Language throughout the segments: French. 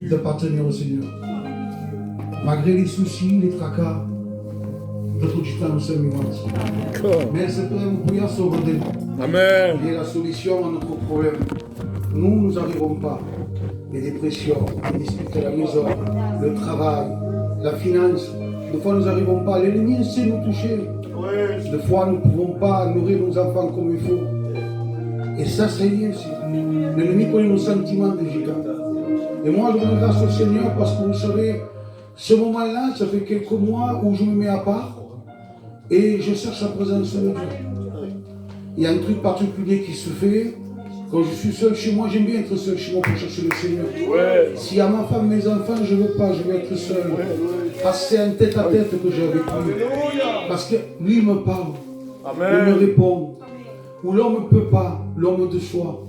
d'appartenir au Seigneur. Malgré les soucis, les tracas, notre du temps nous sommes immenses. Mais c'est pour vous prier sauver nous. Amen. Il est la solution à notre problème. Nous n'arrivons pas. Les dépressions, les disputes à la maison, le travail, la finance. Des fois, nous n'arrivons pas. L'ennemi sait nous toucher. Des fois, nous ne pouvons pas nourrir nos enfants comme il faut. Et ça, c'est lié aussi. L'ennemi connaît nos sentiments de gigant. Et moi, je rends grâce au Seigneur parce que vous savez, ce moment-là, ça fait quelques mois où je me mets à part et je cherche la présence de Dieu. Il y a un truc particulier qui se fait. Quand je suis seul chez moi, j'aime bien être seul chez moi pour chercher le Seigneur. Si à ma femme, mes enfants, je ne veux pas, je veux être seul. Parce que c'est un tête-à-tête que j'ai avec lui. Parce que lui il me parle, il me répond. Où l'homme ne peut pas, l'homme déçoit.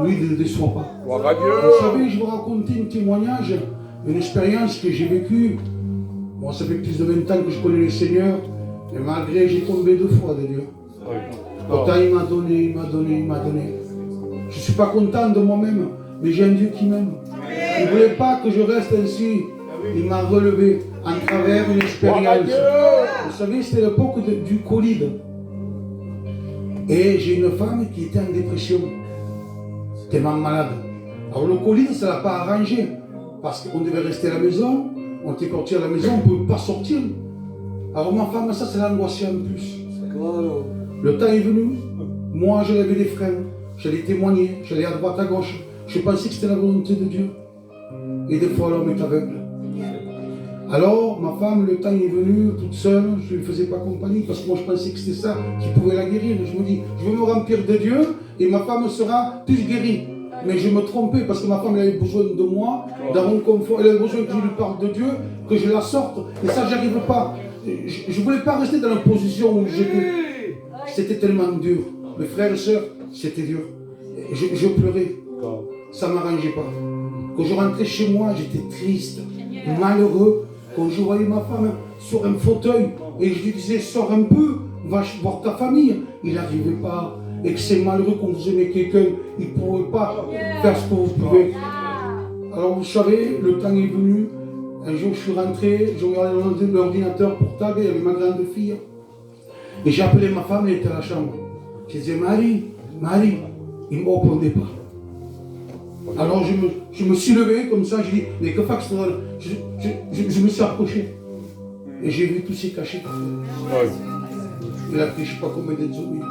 Lui, il ne déçoit pas. Vous savez, je vais vous raconter un témoignage, une expérience que j'ai vécue. Bon, ça fait plus de 20 ans que je connais le Seigneur, et malgré, j'ai tombé 2 fois de Dieu. Pourtant, il m'a donné, il m'a donné, il m'a donné. Je ne suis pas content de moi-même, mais j'ai un Dieu qui m'aime. Il ne voulait pas que je reste ainsi. Il m'a relevé en travers une expérience. Vous savez, c'était l'époque du Covid. Et j'ai une femme qui était en dépression, tellement malade. Alors le Covid, ça ne l'a pas arrangé. Parce qu'on devait rester à la maison, on était sorti à la maison, on ne pouvait pas sortir. Alors ma femme, ça l'angoissait en plus. Le temps est venu, moi je levais des freins, j'allais témoigner, j'allais à droite à gauche. Je pensais que c'était la volonté de Dieu. Et des fois l'homme est aveugle. Alors ma femme, le temps est venu, toute seule, je ne lui faisais pas compagnie parce que moi je pensais que c'était ça qui pouvait la guérir. Je me dis, je vais me remplir de Dieu et ma femme sera plus guérie. Mais je me trompais parce que ma femme elle avait besoin de moi, dans mon confort, elle avait besoin que je lui parle de Dieu, que je la sorte. Et ça, j'arrive pas. Je ne voulais pas rester dans la position où j'étais. C'était tellement dur. Mes frères et sœurs, c'était dur. Je pleurais. Ça ne m'arrangeait pas. Quand je rentrais chez moi, j'étais triste, malheureux. Quand je voyais ma femme sur un fauteuil et je lui disais, sors un peu, va voir ta famille. Il n'arrivait pas. Et que c'est malheureux quand vous aimez quelqu'un, il ne pourrait pas faire ce que vous pouvez. Alors vous savez, le temps est venu. Un jour je suis rentré, j'ai regardé l'ordinateur portable, il y avait ma grande fille. Et j'ai appelé ma femme, elle était à la chambre. Je disais, Marie, il ne me répondait pas. Alors je me suis levé comme ça, j'ai dit, mais que fax, je me suis approché. Et j'ai vu tous ces cachets par terre. Il a pris je ne sais pas combien d'exomés,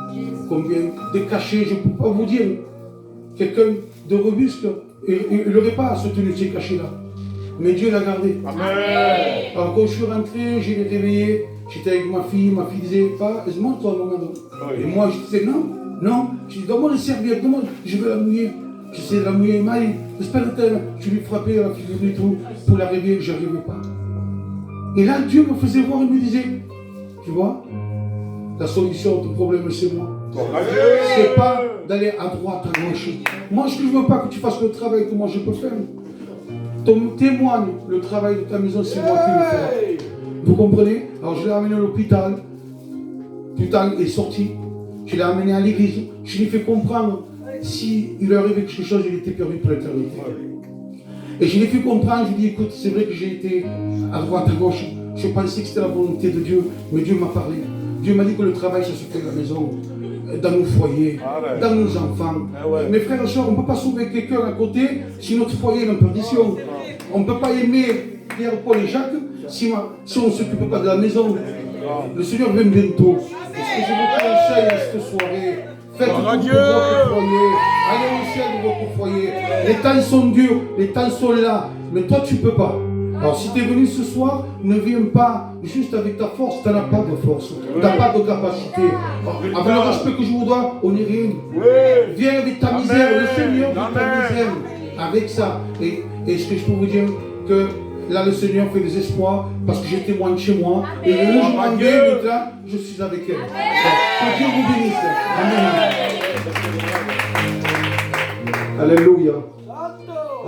combien de cachets, je ne peux pas vous dire. Quelqu'un de robuste, il n'aurait pas soutenu ces cachets-là. Mais Dieu l'a gardé. Amen. Alors quand je suis rentré, je l'ai réveillé, j'étais avec ma fille disait, pas, montre-toi un moment. Et moi je disais, non, je dis, donne-moi le serviette, je vais la mouiller. J'essayais de la mouiller, Maï, j'espère que je lui frappais la figure et tout, pour la réveiller, je n'arrivais pas. Et là, Dieu me faisait voir, il me disait, tu vois, la solution de ton problème, c'est moi. C'est pas d'aller à droite, à gauche. Moi, je ne veux pas que tu fasses le travail que moi je peux faire. Témoigne le travail de ta maison, c'est moi qui le ferai. Vous comprenez? Alors, je l'ai amené à l'hôpital. Putain, il est sorti. Je l'ai amené à l'église. Je lui ai fait comprendre s'il lui arrivait quelque chose, il était perdu pour l'éternité. Et je lui ai fait comprendre, je lui ai dit, écoute, c'est vrai que j'ai été à droite, à gauche. Je pensais que c'était la volonté de Dieu, mais Dieu m'a parlé. Dieu m'a dit que le travail, ça se fait à la maison, dans nos foyers, dans nos enfants. Mes frères et sœurs, on ne peut pas sauver quelqu'un à côté si notre foyer est en perdition. On ne peut pas aimer Pierre, Paul et Jacques si on ne s'occupe pas de la maison. Le Seigneur vient bientôt. Ce que je vous conseille cette soirée, faites tout pour votre foyer. Allez au ciel de votre foyer. Les temps sont durs, les temps sont là, mais toi tu ne peux pas. Alors si tu es venu ce soir, ne viens pas juste avec ta force, tu n'as pas de force, tu n'as pas de capacité. Avec le respect que je vous dois, on n'est rien. Viens avec ta misère, le Seigneur avec ta misère. Avec ça, et ce que je peux vous dire, que là le Seigneur fait des espoirs, parce que je témoigne chez moi, et le jour où je m'en vais, maintenant, je suis avec elle. Que Dieu vous bénisse. Amen. Alléluia.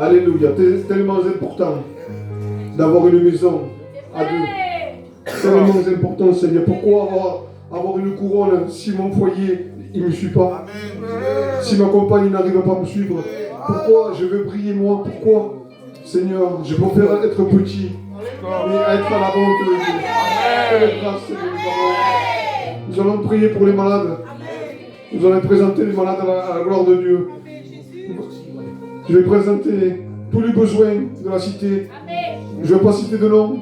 Alléluia. C'est tellement important d'avoir une maison à Dieu. C'est tellement important, Seigneur. Pourquoi avoir une couronne si mon foyer il ne me suit pas? Si ma compagne n'arrive pas à me suivre, pourquoi je veux prier moi? Pourquoi? Seigneur, je préfère être petit, mais être à la bonté de Dieu. Quelle grâce, Seigneur. Nous allons prier pour les malades. Nous allons présenter les malades à la gloire de Dieu. Je vais présenter tous les besoins de la cité. Je ne vais pas citer de nom,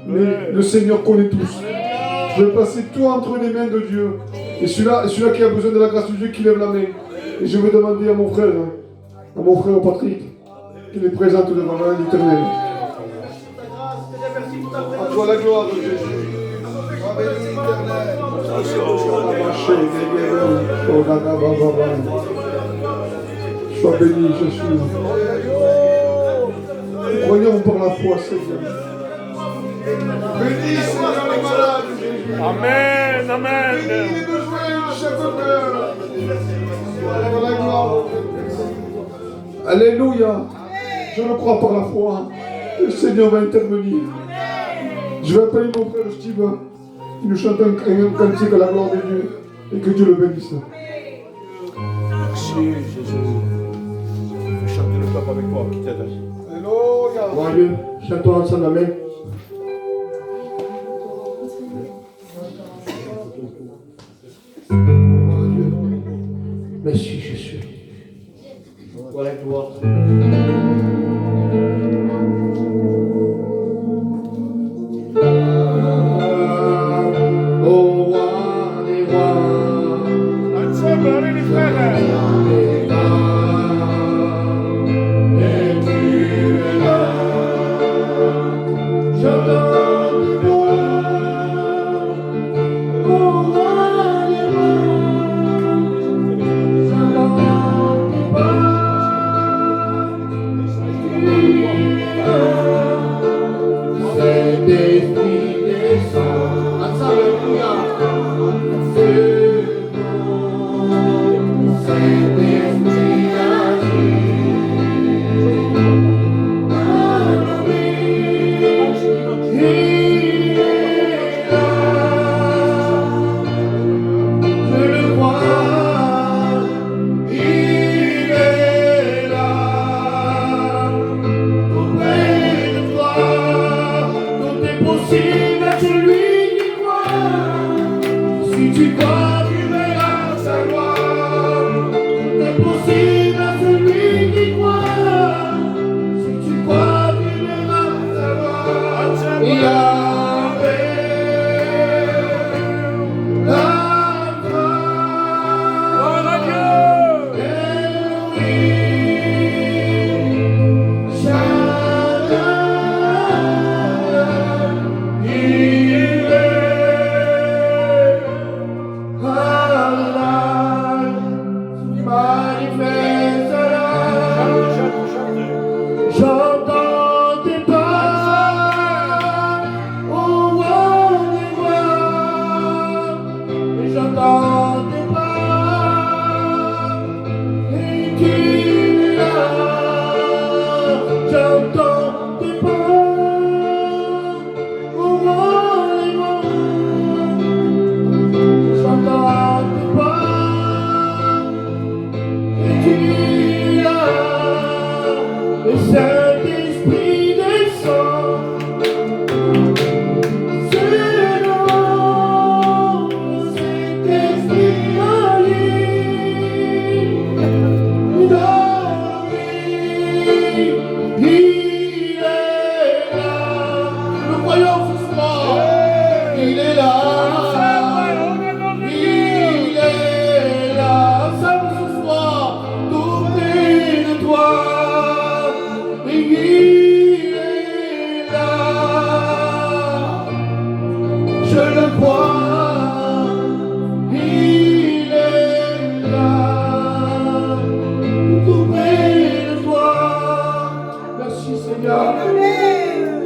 mais le Seigneur connaît tous. Je vais passer tout entre les mains de Dieu. Et celui-là qui a besoin de la grâce de Dieu, qui lève la main. Et je vais demander à mon frère Patrick, qu'il les présente devant l'Éternel. À toi la gloire de Jésus. Sois béni, Jésus. Croyons par la foi, Seigneur. Bénis, Seigneur, les malades, Jésus. Amen, amen. Bénis les besoins de chaque cœur. Par la gloire. Alléluia. Je le crois par la foi. Le Seigneur va intervenir. Je vais appeler mon frère Steve. Il nous chante un cantique à la gloire de Dieu. Et que Dieu le bénisse. Merci Jésus. Je chante le pape avec moi qui t'aide. Alléluia. Joyeux, chantons ensemble, amen. Merci Jésus. Voilà la gloire. Oh, roi des rois. Ensemble, allez les frères.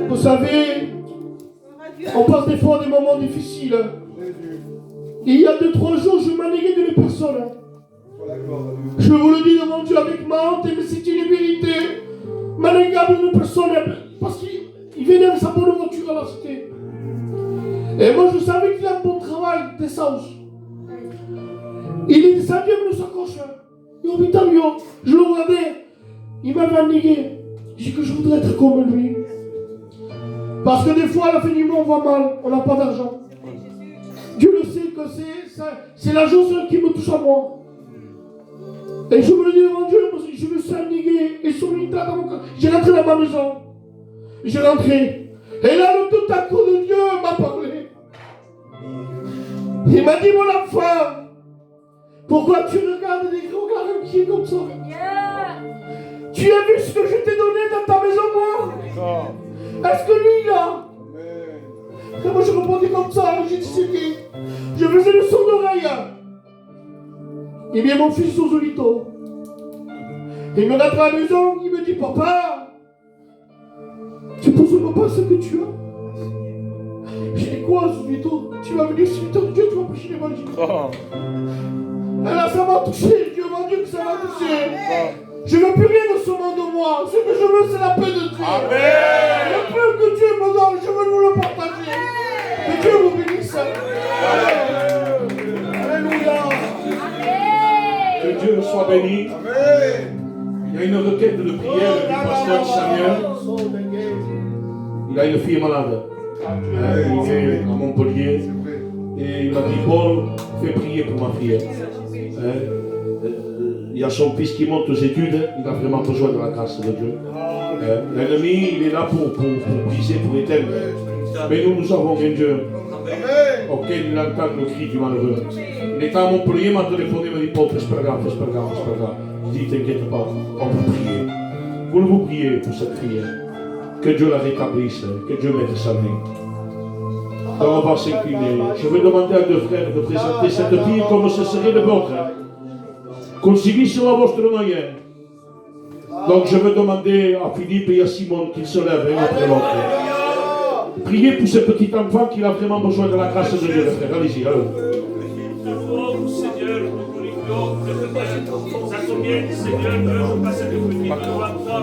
Vous savez, on passe des fois des moments difficiles. Et il y a 2-3 jours, je m'alléguais de les personnes. Je vous le dis devant Dieu avec ma honte, mais c'est une vérité. M'alléguable de personnes, parce qu'il vénère sa bonne voiture à la cité. Et moi, je savais qu'il a un bon travail d'essence. Il est descendu avec le sacoche. Et au Vitalio, je le regardais. Il m'avait allégué. Je dis que je voudrais être comme lui. Parce que des fois, à la fin du mois, on va mal, on n'a pas d'argent. Dieu le sait que c'est l'argent seul qui me touche à moi. Et je me le dis devant Dieu, parce que je me suis amnégué et son unité dans mon cœur. J'ai rentré dans ma maison. J'ai rentré. Et là, le tout à coup de Dieu m'a parlé. Il m'a dit, mon enfant, pourquoi tu regardes des gros garçons qui est comme ça? Tu as vu ce que je t'ai donné dans ta maison, moi? Est-ce que lui, là? Et moi, je répondais comme ça, j'ai dit, c'est qui? Je faisais le son d'oreille. Eh bien, mon fils Ozolito, il me rentre à la maison, il me dit, papa, tu poses pas ce que tu as? J'ai dit, quoi, Ozolito? Tu vas venir sur le de Dieu, tu vas prêcher l'évangile. Et là, ça m'a touché, Dieu m'a dit que ça m'a touché. Je ne veux plus rien de ce monde de moi. Ce que je veux, c'est la paix de Dieu. Amen. Le peu que Dieu me donne, je veux vous le partager. Que Dieu vous bénisse. Alléluia. Que Dieu soit béni. Il y a une requête de prière du pasteur Samuel. Il a une fille malade. Il est à Montpellier. Et il m'a dit, Paul, fais prier pour ma fille. Il y a son fils qui monte aux études, il a vraiment besoin de la grâce de Dieu. L'ennemi, il est là pour briser, pour éteindre. Mais nous avons un Dieu auquel il entend le cri du malheureux. Il était à Montpellier, il m'a téléphoné, il m'a dit, Paul, fais pas grave, fais pas grave, fais pas grave. Je dis, t'inquiète pas, on va prier. Voulez-vous prier pour cette fille? Que Dieu la rétablisse, que Dieu mette sa main. Donc on va s'incliner. Je vais demander à deux frères de présenter cette fille comme ce serait le vôtre. Consiglissimo la vostra moyen. Donc je vais demander à Philippe et à Simone qu'ils se lèvent un après l'autre. Priez pour ce petit enfant qui a vraiment besoin de la grâce de Dieu, les frères. Allez-y, allez.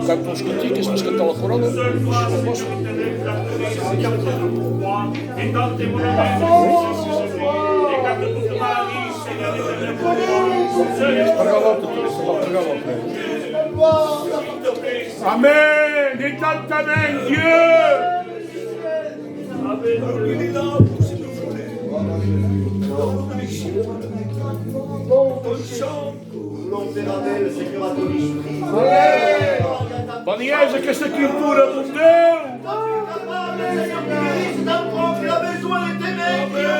Как то шкотики, с скатала хорона. Amen. Étends ta main, Dieu. Paniese che scrittura con Dio.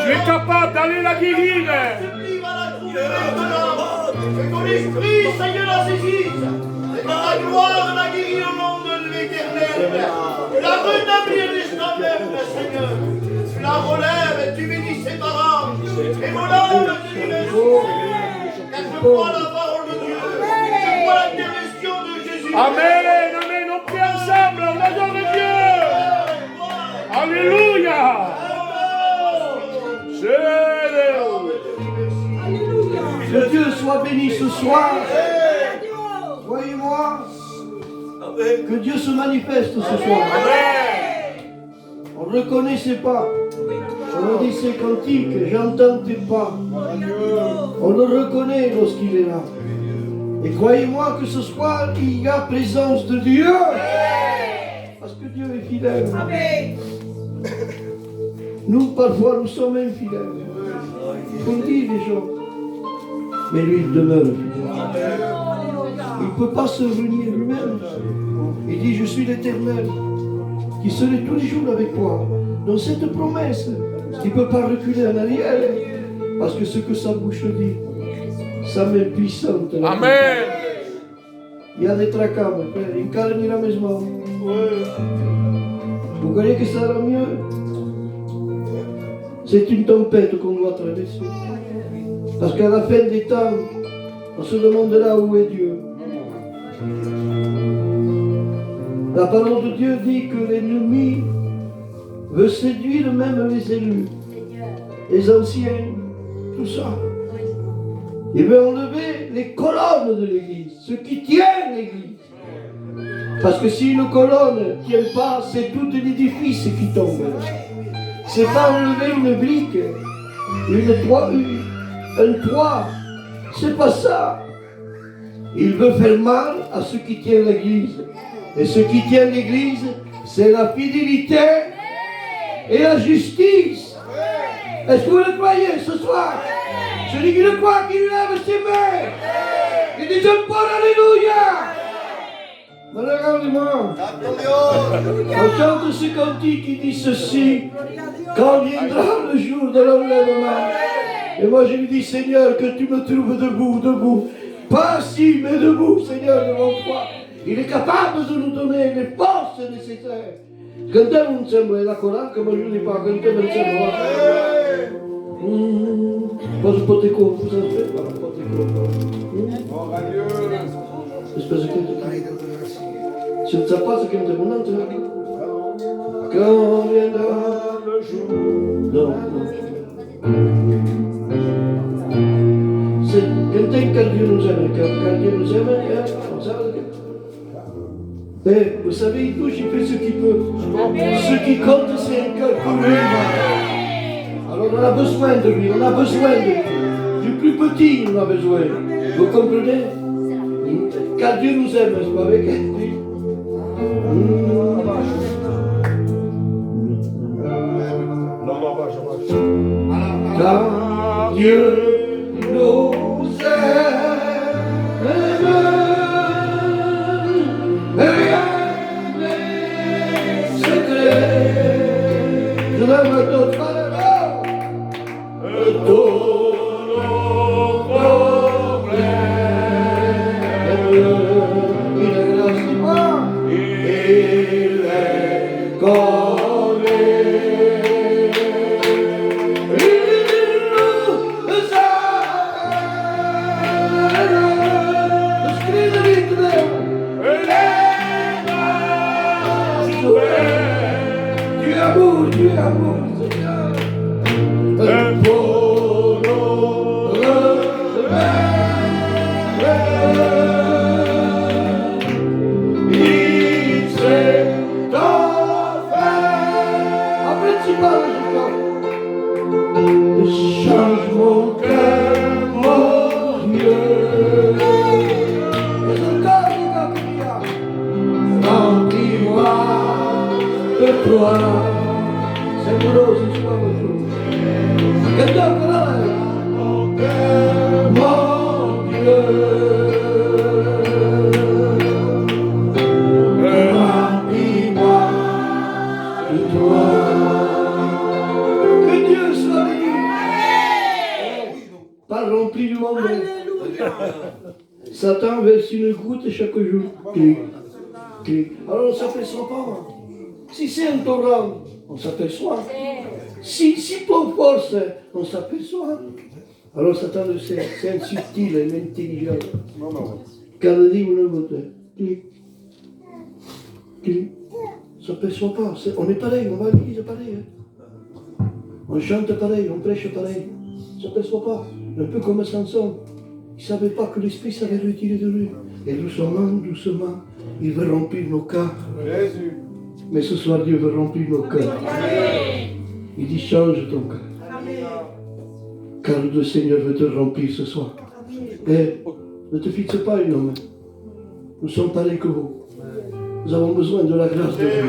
Tu es capable d'aller la guérir. Que ton esprit, Seigneur, la saisisse. Et que ta gloire la guérit au nom de l'Éternel. Tu la rétablis l'instant même, Seigneur. Tu la relèves et tu bénis ses parents. Et mon âme te dit merci. Car je crois la parole de Dieu. Je crois l'intervention de Jésus. Amen, amen. On prie ensemble, on adore Dieu. Alléluia. Que Dieu soit béni ce soir. Voyez-moi. Que Dieu se manifeste ce soir. On ne le reconnaissait pas. On dit ces cantiques, j'entendais pas. On le reconnaît lorsqu'il est là. Et croyez-moi que ce soir, il y a présence de Dieu. Parce que Dieu est fidèle. Nous, parfois, nous sommes infidèles. On dit les gens. Mais lui, il demeure fidèle. Il ne peut pas se venir lui-même. Il dit, je suis l'Éternel, qui serai tous les jours avec toi. Donc cette promesse, il ne peut pas reculer en arrière. Parce que ce que sa bouche dit, sa main puissante. Amen. Il y a des tracas, mon frère. Il calme la maison. Vous croyez que ça ira mieux? C'est une tempête qu'on doit traverser. Parce qu'à la fin des temps, on se demandera où est Dieu. La parole de Dieu dit que l'ennemi veut séduire même les élus, les anciens, tout ça. Il veut enlever les colonnes de l'église, ce qui tient l'église. Parce que si une colonne ne tient pas, c'est tout l'édifice qui tombe. C'est pas enlever une brique, un toit, c'est pas ça. Il veut faire mal à ce qui tient l'église. Et ce qui tient l'Église, c'est la fidélité et la justice. Est-ce que vous le croyez ce soir? Celui qui le croit, qui lève ses mains. Il dit un bon Alléluia. Regardez-moi. On chante ce cantique qui dit ceci. Quand viendra le jour de l'enlèvement. Et moi je lui dis, Seigneur, que tu me trouves debout. Pas assis, mais debout, Seigneur, devant toi. Il est capable de nous donner les forces nécessaires. Cantiamo insieme la chorale, come io li parlo, cantiamo insieme. Posso poter confondere? Espèce que je ne sais pas ce que me demande. Quand viendra le jour. Non. C'est quand Dieu nous aime, quand Dieu nous aime, on sait que. Mais vous savez, il touche, il fait ce qu'il peut. Ce qui compte, c'est un cœur pour lui. Alors on a besoin de lui, on a besoin de lui. Du plus petit, on a besoin. Vous comprenez? Car Dieu nous aime, n'est-ce pas, avec lui? Car Dieu nous aime, rien n'est secret. Je l'aime d'autres malheurs, Dieu amour, Seigneur. Un beau il s'est offert. Après tu parles, change mon cœur, mon Dieu. Et son cœur, remplis-moi de toi. C'est pour nous ce soir aujourd'hui. Que Dieu connaît mon cœur, mon Dieu. Remplis-moi de toi. Que Dieu soit béni. Pas rempli du monde. Satan verse une goutte chaque jour. Clic, clic. Alors on ne s'aperçoit pas. Si c'est un torrent, on s'aperçoit. Si pour force, on s'aperçoit. Alors Satan le sait, c'est un subtil et intelligent. Quand on dit une goutte, clic, clic, on ne s'aperçoit pas. On est pareil, on va à l'église pareil. On chante pareil, on prêche pareil. On ne s'aperçoit pas. Un peu comme Samson. Il ne savait pas que l'Esprit s'avait retiré de lui. Et doucement, doucement, il veut remplir nos cœurs. Jésus. Mais ce soir, Dieu veut remplir nos cœurs. Il dit, change ton cœur. Car le Seigneur veut te remplir ce soir. Et ne te fixe pas une homme. Nous sommes pareils que vous. Nous avons besoin de la grâce de Dieu.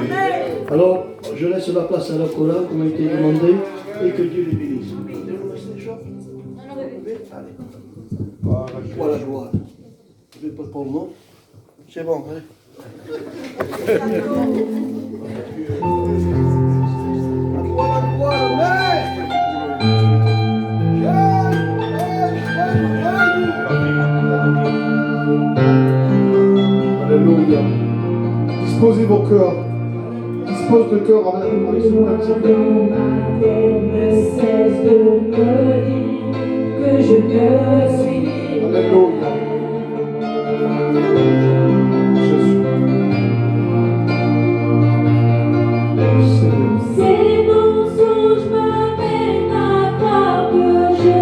Alors, je laisse la place à la chorale, comme a été demandé, et que Dieu les bénisse. Allez. Voilà, gloire. Je ne vais pas le prendre, non? C'est bon, allez. Alléluia. Disposez vos cœurs. Dispose de cœur avec ce cantique. Ne cesse de me dire que je ne suis. Alléluia. Jésus. Ces mensonges m'amènent à croire que je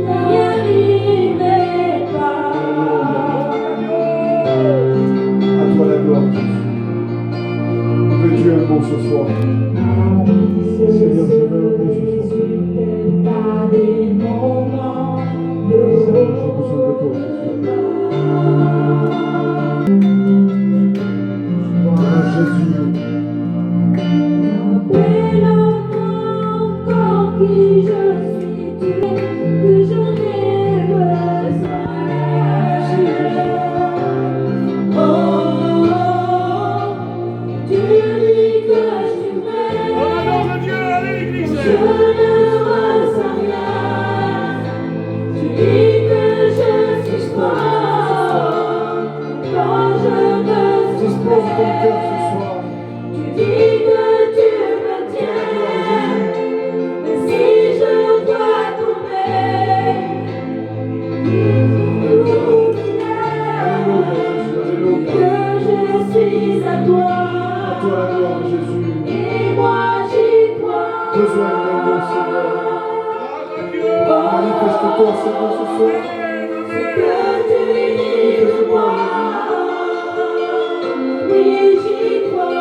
n'y arriverai pas. À toi la gloire, Jésus. Que Dieu est bon ce soir. Seigneur, je veux un bon ce soir. Pas des moments de Seigneur, j'ai besoin de toi ce soir. toi la gloire, Jésus. Et moi j'y crois. Besoin de nous, Seigneur. Manifeste-toi, Seigneur, ce soir. Que tu y crois. Oui, j'y crois.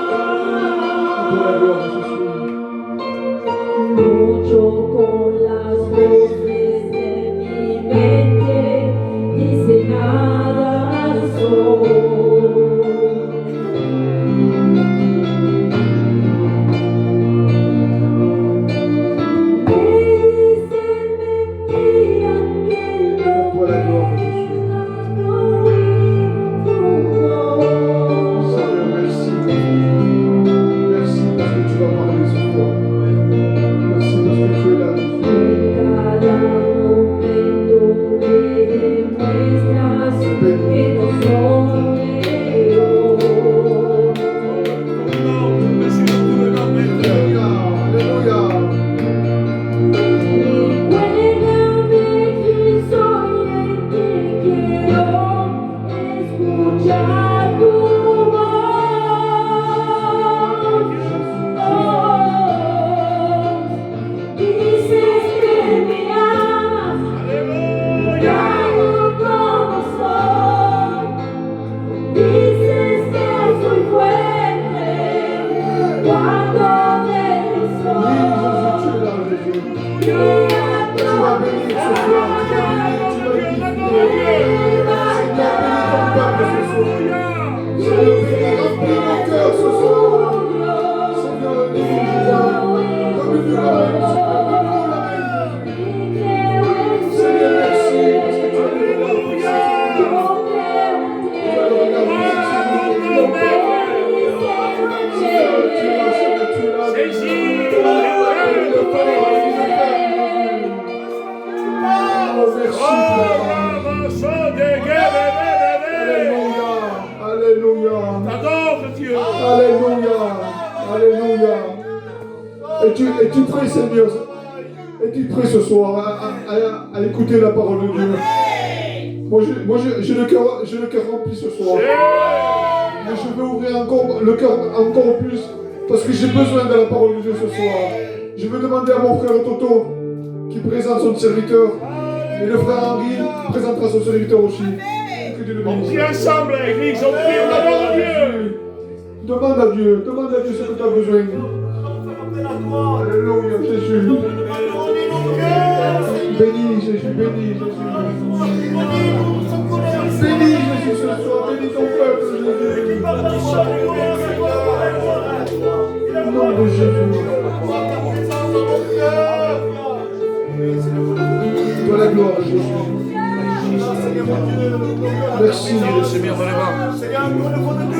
Toi la gloire, Jésus. Mucho con las voces de mi mente dice nada soy. Me dicen mentiras que no Toi la gloire, Jésus. puedo oír tu voz. Seigneur, merci. Merci parce que tu vas parler ce soir. Merci parce que tu es là. Cada momento me demuestras que no soy yo. Alléluia, Alléluia. Recuérdame que soy el que quiero escuchar tu voz. Dices que me amas, amo como soy. Dices que soy fuerte cuando me Oui, soy. Jésus, tu es là, Jésus. Tu vas bénir ce soir. Tu vas bénir, tu vas édifier. Seigneur, bénis ton peuple ce soir. Seigneur, bénis, remplis nos cœurs ce soir. Seigneur, délivre-nous. Donne-nous la main, Seigneur. Donne-nous la main, Jésus. Seigneur, merci parce que tu es là. Tu vas le regarder, Seigneur. Tu es là, Seigneur, tu es là. Oh, merci, Père. Alléluia, Alléluia, T'adore Dieu. Alléluia, Alléluia. Es-tu prêt, Seigneur? Es-tu prêt ce soir à écouter la parole de Dieu? Moi, j'ai le cœur rempli ce soir. Mais je veux ouvrir encore le cœur encore plus parce que j'ai besoin de la parole de Dieu ce soir. Je veux demander à mon frère Toto qui présente son serviteur et le frère Henri présentera son serviteur aussi. Que Dieu le On bénisse. prie ensemble, l'église, on prie, on adore Dieu. Demande à Dieu ce que tu as besoin. Alléluia, Jésus. Bénis Jésus, bénis Jésus. Bénis Jésus ce soir, bénis ton peuple, Jésus. Au nom de Jésus. Toi la gloire, Jésus. Merci, C'est bien, dans les mains.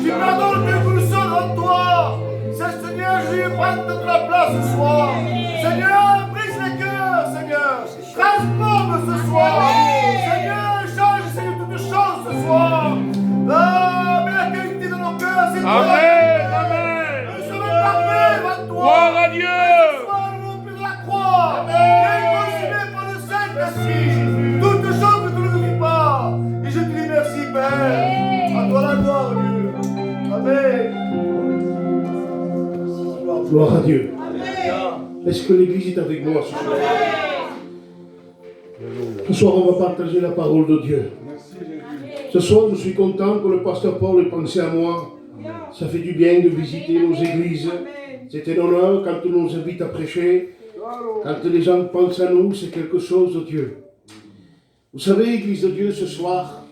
Tu pardonnes mes boussons en toi. Seigneur, je vais prendre toute la place ce soir. Seigneur, brise les cœurs, Seigneur. Transforme ce soir. Seigneur, change, Seigneur, toutes choses ce soir. Ah, mais la qualité de nos cœurs, c'est toi. Amen, amen. Nous sommes parfaits devant toi. Gloire à Dieu. Ce soir, nous avons pris la croix. Et consumé par le Saint-Esprit. Toutes choses que tu ne nous dis pas. Et je te dis merci, Père. À toi la gloire, Dieu. Amen. Gloire à Dieu. Est-ce que l'Église est avec moi ce soir? Ce soir, on va partager la parole de Dieu. Ce soir, je suis content que le pasteur Paul ait pensé à moi. Ça fait du bien de visiter nos églises. C'est un honneur quand on nous invite à prêcher. Quand les gens pensent à nous, c'est quelque chose de Dieu. Vous savez, Église de Dieu, ce soir,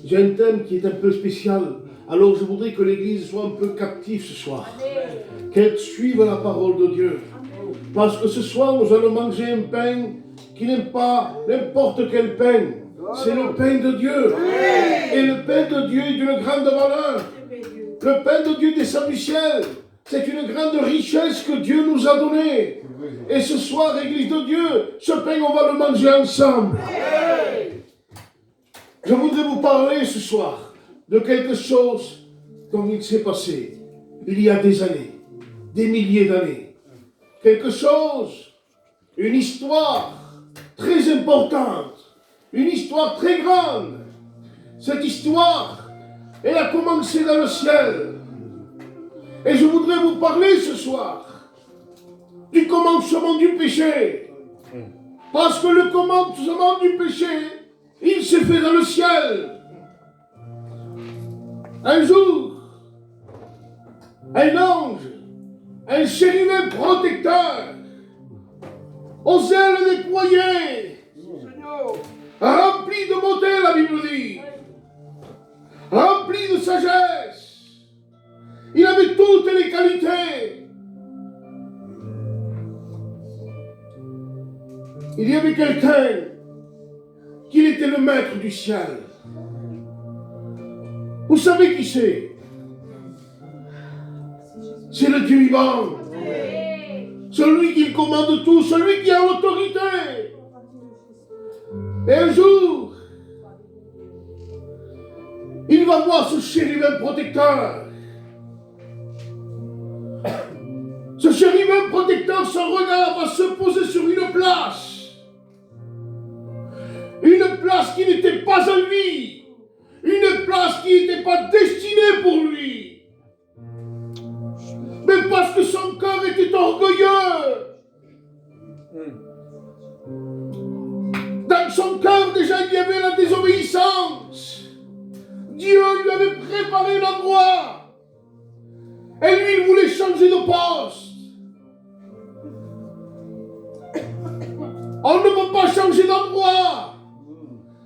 j'ai un thème qui est un peu spécial. Alors je voudrais que l'Église soit un peu captive ce soir. Qu'elle suive la parole de Dieu. Parce que ce soir, nous allons manger un pain qui n'est pas n'importe quel pain. C'est le pain de Dieu. Et le pain de Dieu est d'une grande valeur. Le pain de Dieu descend du ciel. C'est une grande richesse que Dieu nous a donnée. Et ce soir, Église de Dieu, ce pain, on va le manger ensemble. Je voudrais vous parler ce soir de quelque chose comme il s'est passé il y a des années. des milliers d'années. Quelque chose, une histoire très importante, une histoire très grande. Cette histoire, elle a commencé dans le ciel. Et je voudrais vous parler ce soir du commencement du péché. Parce que le commencement du péché, il s'est fait dans le ciel. Un jour, un ange, un chérubin protecteur, aux ailes déployées, rempli de beauté, la Bible dit, rempli de sagesse. Il avait toutes les qualités. Il y avait quelqu'un qui était le maître du ciel. Vous savez qui c'est? C'est le Dieu vivant. Celui qui commande tout, celui qui a l'autorité. Et un jour, il va voir ce chérubin protecteur. Ce chérubin protecteur, son regard va se poser sur une place. Une place qui n'était pas à lui. Une place qui n'était pas destinée pour lui. Mais parce que son cœur était orgueilleux. Dans son cœur, déjà, il y avait la désobéissance. Dieu lui avait préparé l'endroit. Et lui, il voulait changer de poste. On ne peut pas changer d'endroit.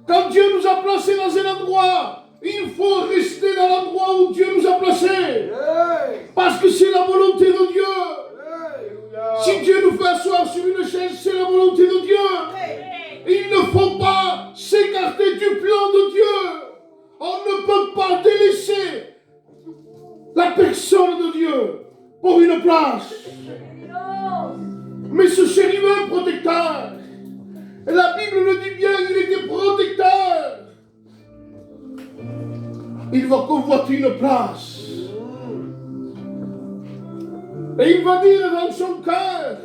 Quand Dieu nous a placés dans un endroit, il faut rester dans l'endroit où Dieu nous a placés. Parce que c'est la volonté de Dieu. Si Dieu nous fait asseoir sur une chaise, c'est la volonté de Dieu. Il ne faut pas s'écarter du plan de Dieu. On ne peut pas délaisser la personne de Dieu pour une place. Mais ce chérubin protecteur, la Bible le dit bien, il était protecteur. Il va convoiter une place. Et il va dire dans son cœur.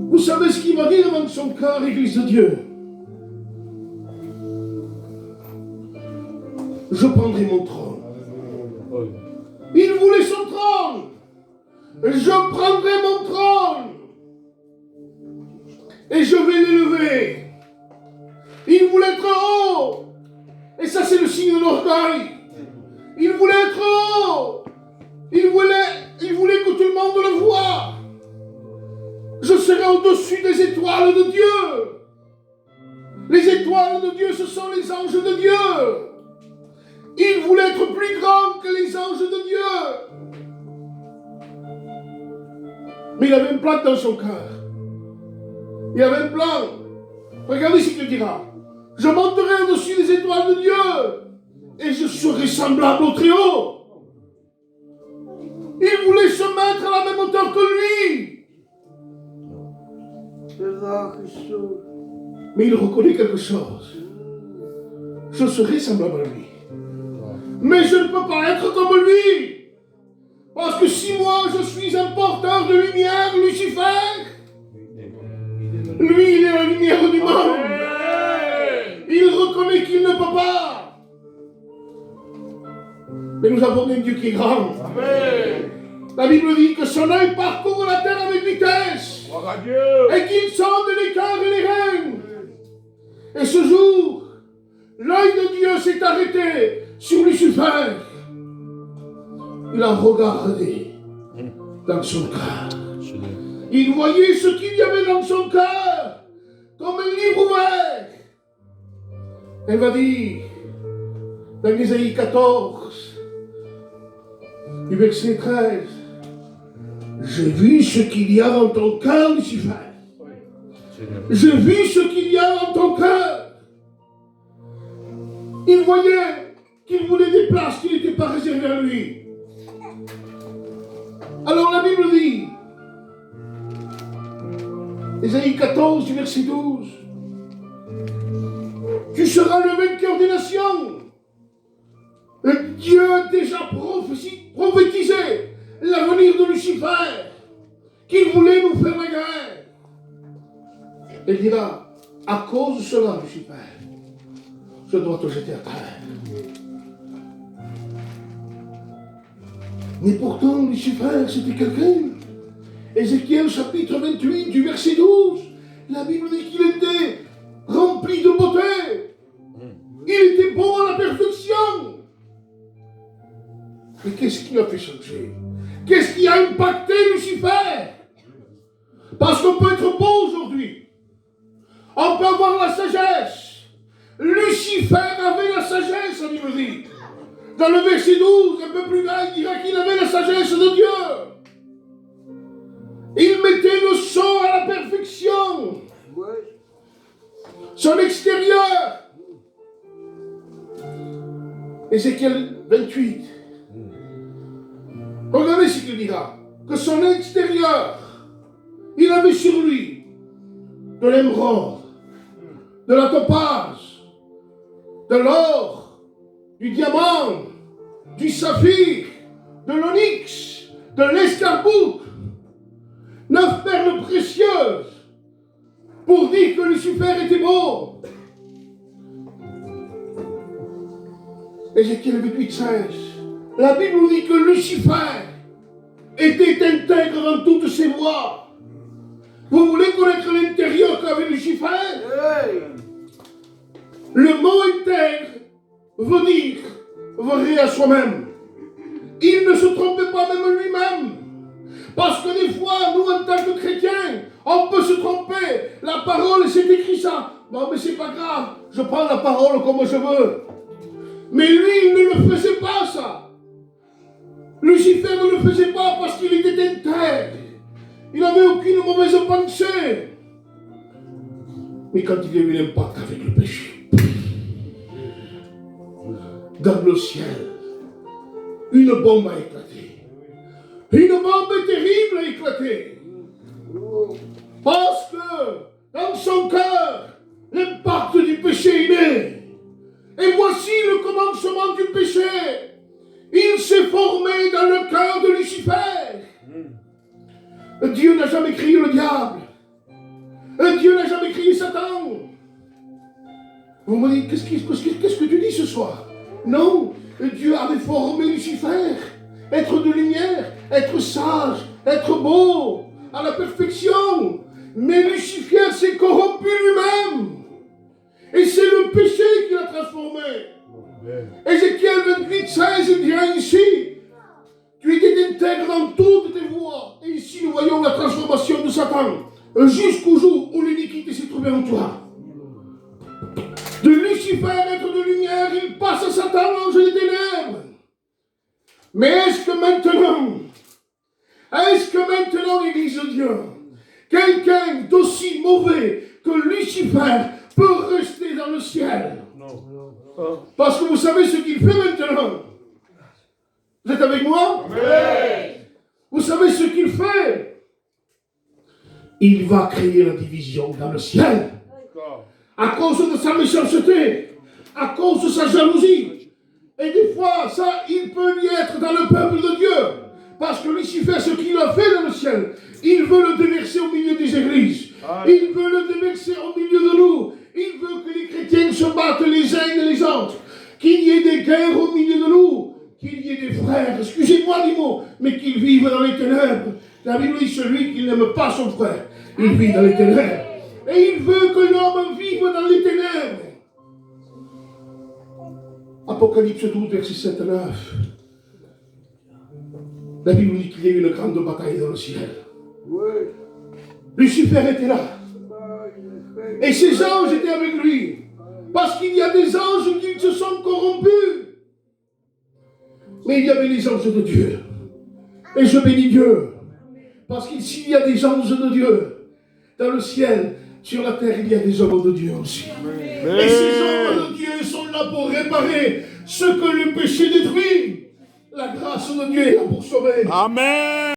Vous savez ce qu'il va dire dans son cœur, Église de Dieu? Je prendrai mon trône. Il voulait son trône. Je prendrai mon trône. Et je vais l'élever. Il voulait être haut. Et ça, c'est le signe de l'orgueil. Il voulait être haut. Il voulait que tout le monde le voie. Je serai au-dessus des étoiles de Dieu. Les étoiles de Dieu, ce sont les anges de Dieu. Il voulait être plus grand que les anges de Dieu. Mais il avait un plan dans son cœur. Il avait un plan. Regardez ce qu'il dira. Je monterai au-dessus des étoiles de Dieu et je serai semblable au Très-Haut. Il voulait se mettre à la même hauteur que lui. Mais il reconnaît quelque chose. Je serai semblable à lui. Mais je ne peux pas être comme lui. Parce que si moi je suis un porteur de lumière, Lucifer, lui il est la lumière du monde. Il reconnaît qu'il ne peut pas. Mais nous avons un Dieu qui est grand. Amen. La Bible dit que son œil parcourt la terre avec vitesse. Et qu'il sonde les cœurs et les reins. Et ce jour, l'œil de Dieu s'est arrêté sur Lucifer. Il a regardé dans son cœur. Il voyait ce qu'il y avait dans son cœur comme un livre ouvert. Elle va dire dans Ésaïe 14, du verset 13, j'ai vu ce qu'il y a dans ton cœur, Lucifer. J'ai vu ce qu'il y a dans ton cœur. Il voyait qu'il voulait des places qui n'étaient pas réservées à lui. Alors la Bible dit, Ésaïe 14, du verset 12, tu seras le vainqueur des nations. Dieu a déjà prophétisé l'avenir de Lucifer, qu'il voulait nous faire la guerre. Il dira, à cause de cela, Lucifer, je dois te jeter à terre. Mais pourtant, Lucifer, c'était quelqu'un. Ézéchiel chapitre 28 du verset 12, la Bible dit qu'il était rempli de beauté. Il était bon à la perfection. Mais qu'est-ce qui a fait changer? Qu'est-ce qui a impacté Lucifer? Parce qu'on peut être beau aujourd'hui. On peut avoir la sagesse. Lucifer avait la sagesse, la Bible dit. Dans le verset 12, un peu plus là, il dira qu'il avait la sagesse de Dieu. Il mettait le son à la perfection. Son extérieur. Ézéchiel 28. Regardez ce qu'il dira. Que son extérieur, il avait sur lui de l'émeraude, de la topaze, de l'or, du diamant, du saphir, de l'onyx, de l'escarboucle, 9 perles précieuses, pour dire que Lucifer était beau. Ézéchiel 28, 16. La Bible nous dit que Lucifer était intègre dans toutes ses voies. Vous voulez connaître l'intérieur qu'avait Lucifer? Le mot intègre veut dire vrai à soi-même. Il ne se trompait pas même lui-même. Parce que des fois, nous en tant que chrétiens, on peut se tromper. La parole, c'est écrit ça. Non mais c'est pas grave, je prends la parole comme je veux. Mais lui, il ne le faisait pas ça. Lucifer ne le faisait pas parce qu'il était intègre. Il n'avait aucune mauvaise pensée. Mais quand il y a eu l'impact avec le péché, dans le ciel, une bombe a éclaté. Une bombe terrible a éclaté. Parce que dans son cœur, l'impact du péché est né. Et voici le commencement du péché. Il s'est formé dans le cœur de Lucifer. Dieu n'a jamais créé le diable. Dieu n'a jamais créé Satan. Vous me dites, qu'est-ce que tu dis ce soir? Non, Dieu avait formé Lucifer. Être de lumière, être sage, être beau, à la perfection. Mais Lucifer s'est corrompu lui-même. Et c'est le péché qui l'a transformé. Ézéchiel 28, 16 il dira ici, tu étais intègre dans toutes tes voies. Et ici nous voyons la transformation de Satan jusqu'au jour où l'iniquité s'est trouvée en toi. De Lucifer, être de lumière, il passe à Satan, l'ange des ténèbres. Mais est-ce que maintenant, l'Église de Dieu, quelqu'un d'aussi mauvais que Lucifer peut rester dans le ciel? Non. Parce que vous savez ce qu'il fait maintenant. Vous êtes avec moi? Oui. Vous savez ce qu'il fait? Il va créer la division dans le ciel. À cause de sa méchanceté, à cause de sa jalousie. Et des fois, ça, il peut y être dans le peuple de Dieu. Parce que Lucifer, ce qu'il a fait dans le ciel, il veut le déverser au milieu des églises. Il veut le déverser au milieu de nous. Il veut que les chrétiens se battent les uns et les autres. Qu'il y ait des guerres au milieu de nous. Qu'il y ait des frères, excusez-moi les mots, mais qu'ils vivent dans les ténèbres. La Bible dit celui qui n'aime pas son frère, il vit dans les ténèbres. Et il veut que l'homme vive dans les ténèbres. Apocalypse 12, verset 7 à 9. La Bible dit qu'il y a eu une grande bataille dans le ciel. Lucifer était là. Et ses anges étaient avec lui. Parce qu'il y a des anges qui se sont corrompus. Mais il y avait les anges de Dieu. Et je bénis Dieu. Parce qu'il s'il y a des anges de Dieu dans le ciel, sur la terre, il y a des hommes de Dieu aussi. Et ces hommes de Dieu sont là pour réparer ce que le péché détruit. La grâce de Dieu est là pour sauver. Amen.